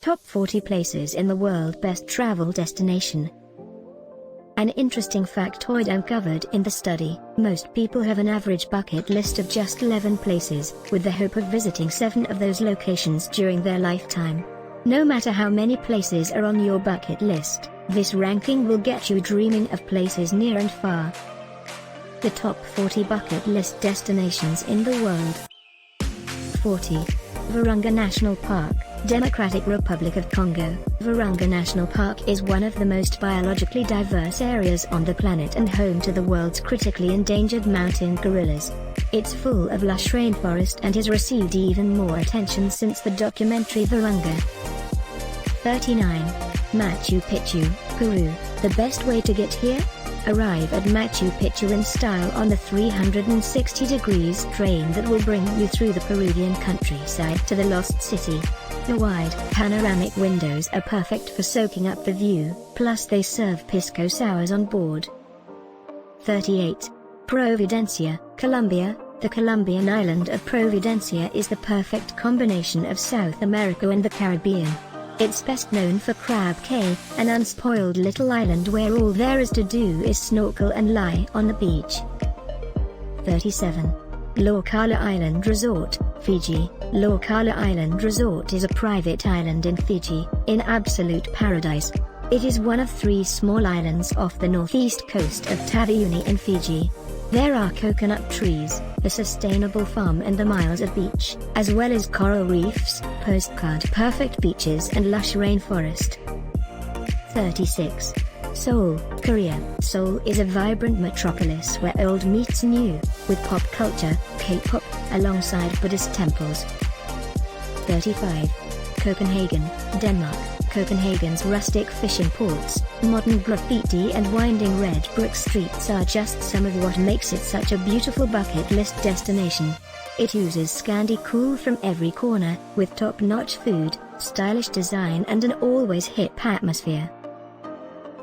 Top 40 places in the world best travel destination. An interesting factoid uncovered in the study: most people have an average bucket list of just 11 places, with the hope of visiting 7 of those locations during their lifetime. No matter how many places are on your bucket list, this ranking will get you dreaming of places near and far. The top 40 bucket list destinations in the world. 40. Virunga National Park, Democratic Republic of Congo. Virunga National Park is one of the most biologically diverse areas on the planet and home to the world's critically endangered mountain gorillas. It's full of lush rainforest and has received even more attention since the documentary Virunga. 39. Machu Picchu, Peru. The best way to get here? Arrive at Machu Picchu in style on the 360 degrees train that will bring you through the Peruvian countryside to the Lost City. The wide, panoramic windows are perfect for soaking up the view, plus they serve pisco sours on board. 38. Providencia, Colombia. The Colombian island of Providencia is the perfect combination of South America and the Caribbean. It's best known for Crab Cay, an unspoiled little island where all there is to do is snorkel and lie on the beach. 37. Laucala Island Resort, Fiji. Laucala Island Resort is a private island in Fiji, in absolute paradise. It is one of 3 small islands off the northeast coast of Taveuni in Fiji. There are coconut trees, a sustainable farm and the miles of beach, as well as coral reefs, postcard-perfect beaches and lush rainforest. 36. Seoul, Korea. Seoul is a vibrant metropolis where old meets new, with pop culture, K-pop, alongside Buddhist temples. 35. Copenhagen, Denmark. Copenhagen's rustic fishing ports, modern graffiti and winding red brick streets are just some of what makes it such a beautiful bucket list destination. It uses Scandi cool from every corner, with top-notch food, stylish design and an always hip atmosphere.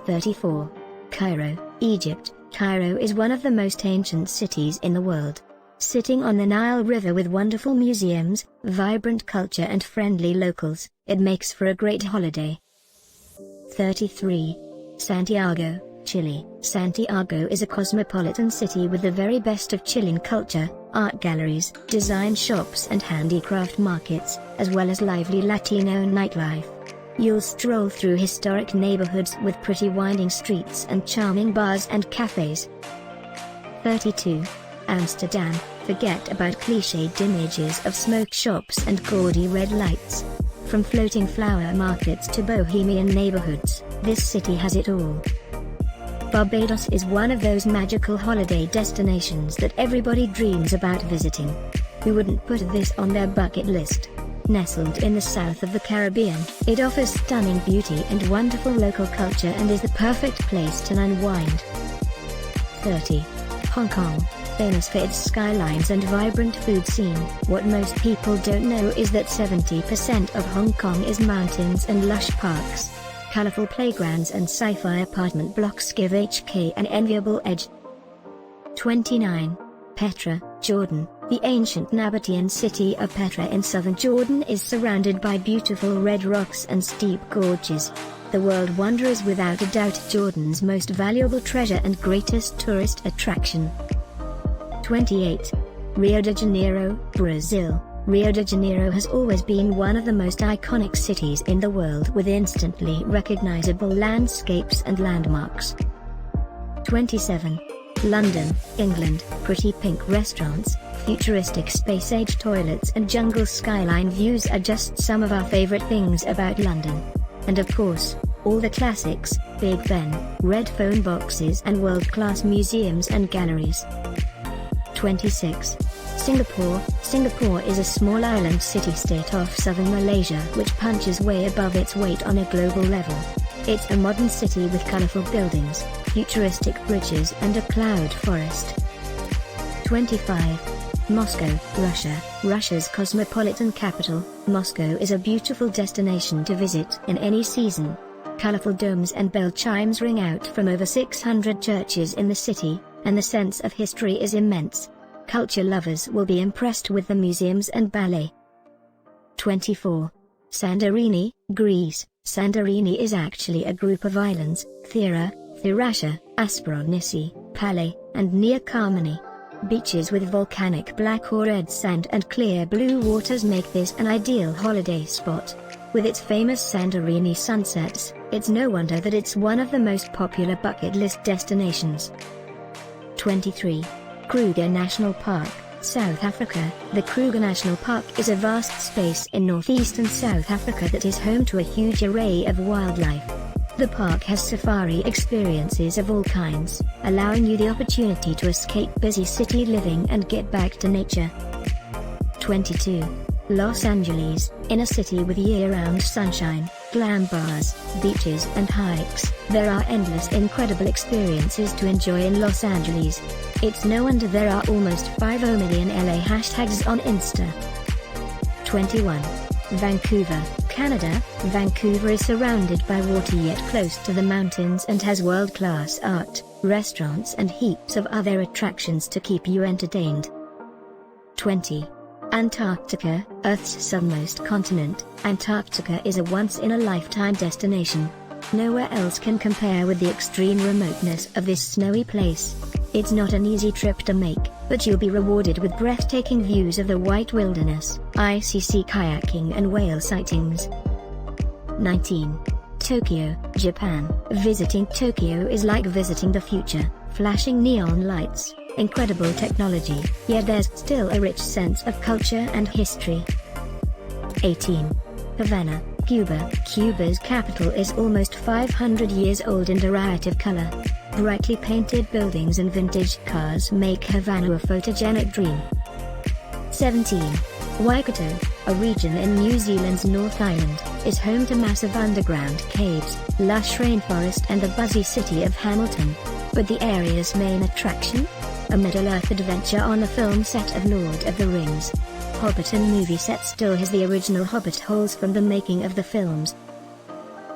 34. Cairo, Egypt. Cairo is one of the most ancient cities in the world. Sitting on the Nile River with wonderful museums, vibrant culture and friendly locals, it makes for a great holiday. 33. Santiago, Chile. Santiago is a cosmopolitan city with the very best of Chilean culture, art galleries, design shops and handicraft markets, as well as lively Latino nightlife. You'll stroll through historic neighborhoods with pretty winding streets and charming bars and cafes. 32. Amsterdam. Forget about cliched images of smoke shops and gaudy red lights. From floating flower markets to bohemian neighborhoods, this city has it all. Barbados is one of those magical holiday destinations that everybody dreams about visiting. Who wouldn't put this on their bucket list? Nestled in the south of the Caribbean, it offers stunning beauty and wonderful local culture and is the perfect place to unwind. 30. Hong Kong. Famous for its skylines and vibrant food scene, what most people don't know is that 70% of Hong Kong is mountains and lush parks. Colorful playgrounds and sci-fi apartment blocks give HK an enviable edge. 29. Petra, Jordan. The ancient Nabatean city of Petra in southern Jordan is surrounded by beautiful red rocks and steep gorges. The world wonder is without a doubt Jordan's most valuable treasure and greatest tourist attraction. 28. Rio de Janeiro, Brazil. Rio de Janeiro has always been one of the most iconic cities in the world with instantly recognizable landscapes and landmarks. 27. London, England. Pretty pink restaurants, futuristic space-age toilets and jungle skyline views are just some of our favorite things about London. And of course, all the classics, Big Ben, red phone boxes and world-class museums and galleries. 26. Singapore. Singapore is a small island city-state off southern Malaysia which punches way above its weight on a global level. It's a modern city with colorful buildings, futuristic bridges and a cloud forest. 25. Moscow, Russia. Russia's cosmopolitan capital, Moscow is a beautiful destination to visit in any season. Colorful domes and bell chimes ring out from over 600 churches in the city, and the sense of history is immense. Culture lovers will be impressed with the museums and ballet. 24. Santorini, Greece. Santorini is actually a group of islands: Thera, Thracia, Aspronisi, Pale, and Nea Carmini. Beaches with volcanic black or red sand and clear blue waters make this an ideal holiday spot. With its famous Santorini sunsets, it's no wonder that it's one of the most popular bucket list destinations. 23. Kruger National Park, South Africa. The Kruger National Park is a vast space in northeastern South Africa that is home to a huge array of wildlife. The park has safari experiences of all kinds, allowing you the opportunity to escape busy city living and get back to nature. 22. Los Angeles. In a city with year-round sunshine, glam bars, beaches and hikes, there are endless incredible experiences to enjoy in Los Angeles. It's no wonder there are almost 50 million LA hashtags on Insta. 21. Vancouver, Canada. Vancouver is surrounded by water yet close to the mountains and has world-class art, restaurants and heaps of other attractions to keep you entertained. 20. Antarctica, Earth's southernmost continent. Antarctica is a once-in-a-lifetime destination. Nowhere else can compare with the extreme remoteness of this snowy place. It's not an easy trip to make, but you'll be rewarded with breathtaking views of the white wilderness, icy sea kayaking and whale sightings. 19. Tokyo, Japan. Visiting Tokyo is like visiting the future: flashing neon lights, incredible technology, yet there's still a rich sense of culture and history. 18. Havana, Cuba. Cuba's capital is almost 500 years old and a riot of color. Brightly painted buildings and vintage cars make Havana a photogenic dream. 17. Waikato, a region in New Zealand's North Island, is home to massive underground caves, lush rainforest and the buzzy city of Hamilton. But the area's main attraction? A Middle-earth adventure on the film set of Lord of the Rings. Hobbiton movie set still has the original Hobbit holes from the making of the films.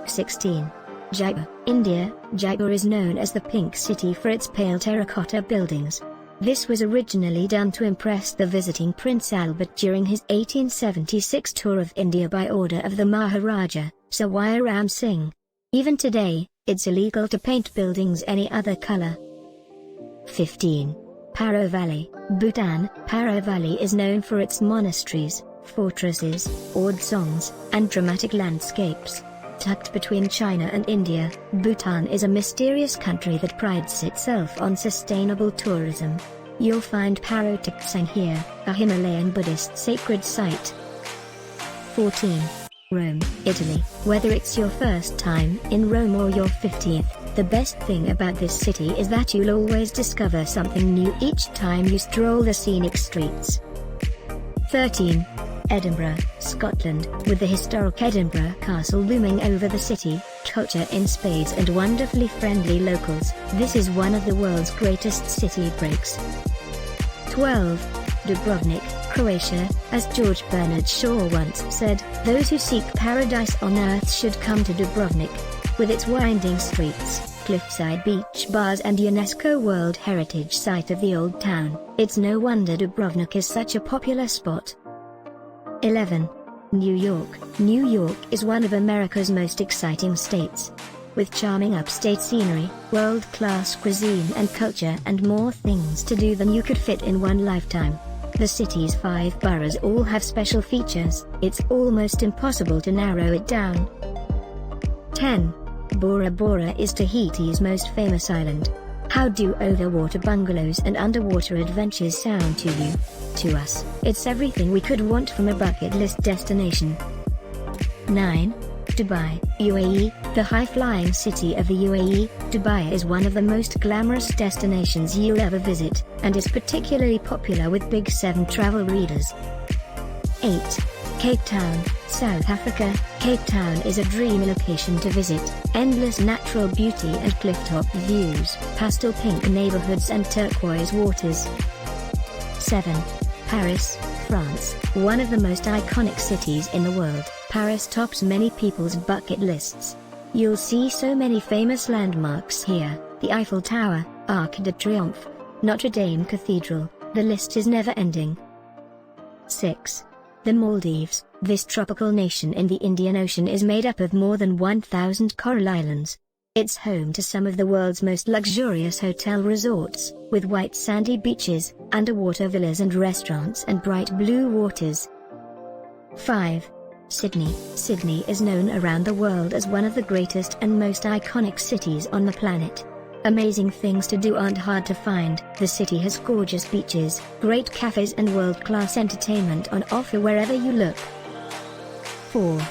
16. Jaipur, India. Jaipur is known as the Pink City for its pale terracotta buildings. This was originally done to impress the visiting Prince Albert during his 1876 tour of India by order of the Maharaja, Sir Wire Ram Singh. Even today, it's illegal to paint buildings any other color. 15. Paro Valley, Bhutan. Paro Valley is known for its monasteries, fortresses, oud songs, and dramatic landscapes. Tucked between China and India, Bhutan is a mysterious country that prides itself on sustainable tourism. You'll find Paro Tuksang here, a Himalayan Buddhist sacred site. 14. Rome, Italy. Whether it's your first time in Rome or your 50th, the best thing about this city is that you'll always discover something new each time you stroll the scenic streets. 13. Edinburgh, Scotland. With the historic Edinburgh Castle looming over the city, culture in spades and wonderfully friendly locals, this is one of the world's greatest city breaks. 12. Dubrovnik, Croatia. As George Bernard Shaw once said, those who seek paradise on earth should come to Dubrovnik. With its winding streets, cliffside beach bars and UNESCO World Heritage Site of the Old Town, it's no wonder Dubrovnik is such a popular spot. 11. New York. New York is one of America's most exciting states. With charming upstate scenery, world-class cuisine and culture and more things to do than you could fit in one lifetime. The city's 5 boroughs all have special features, it's almost impossible to narrow it down. 10. Bora Bora is Tahiti's most famous island. How do overwater bungalows and underwater adventures sound to you? To us, it's everything we could want from a bucket list destination. 9. Dubai, UAE. The high-flying city of the UAE, Dubai is one of the most glamorous destinations you'll ever visit, and is particularly popular with Big 7 travel readers. 8. Cape Town, South Africa. Cape Town is a dream location to visit. Endless natural beauty and clifftop views, pastel pink neighborhoods and turquoise waters. 7. Paris, France. One of the most iconic cities in the world, Paris tops many people's bucket lists. You'll see so many famous landmarks here: the Eiffel Tower, Arc de Triomphe, Notre Dame Cathedral. The list is never ending. 6. The Maldives. This tropical nation in the Indian Ocean is made up of more than 1,000 coral islands. It's home to some of the world's most luxurious hotel resorts, with white sandy beaches, underwater villas and restaurants and bright blue waters. 5. Sydney. Sydney is known around the world as one of the greatest and most iconic cities on the planet. Amazing things to do aren't hard to find. The city has gorgeous beaches, great cafes and world-class entertainment on offer wherever you look. 4.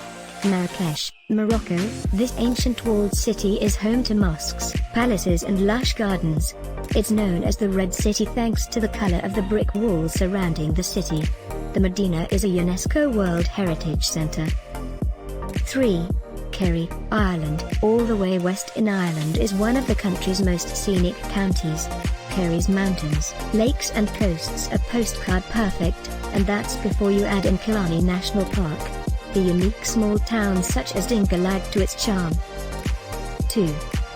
Marrakesh, Morocco. This ancient walled city is home to mosques, palaces and lush gardens. It's known as the Red City thanks to the color of the brick walls surrounding the city. The Medina is a UNESCO World Heritage Center. 3. Kerry, Ireland. All the way west in Ireland is one of the country's most scenic counties. Kerry's mountains, lakes and coasts are postcard perfect, and that's before you add in Killarney National Park. The unique small towns such as Dingle add to its charm. 2.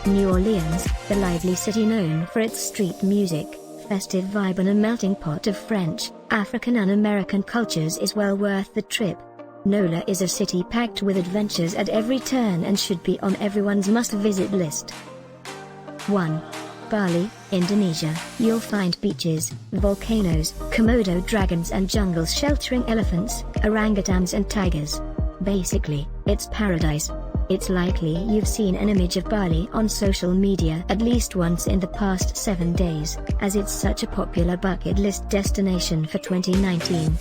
New Orleans, the lively city known for its street music, festive vibe and a melting pot of French, African and American cultures is well worth the trip. NOLA is a city packed with adventures at every turn and should be on everyone's must-visit list. 1. Bali, Indonesia. You'll find beaches, volcanoes, Komodo dragons and jungles sheltering elephants, orangutans and tigers. Basically, it's paradise. It's likely you've seen an image of Bali on social media at least once in the past 7 days, as it's such a popular bucket list destination for 2019.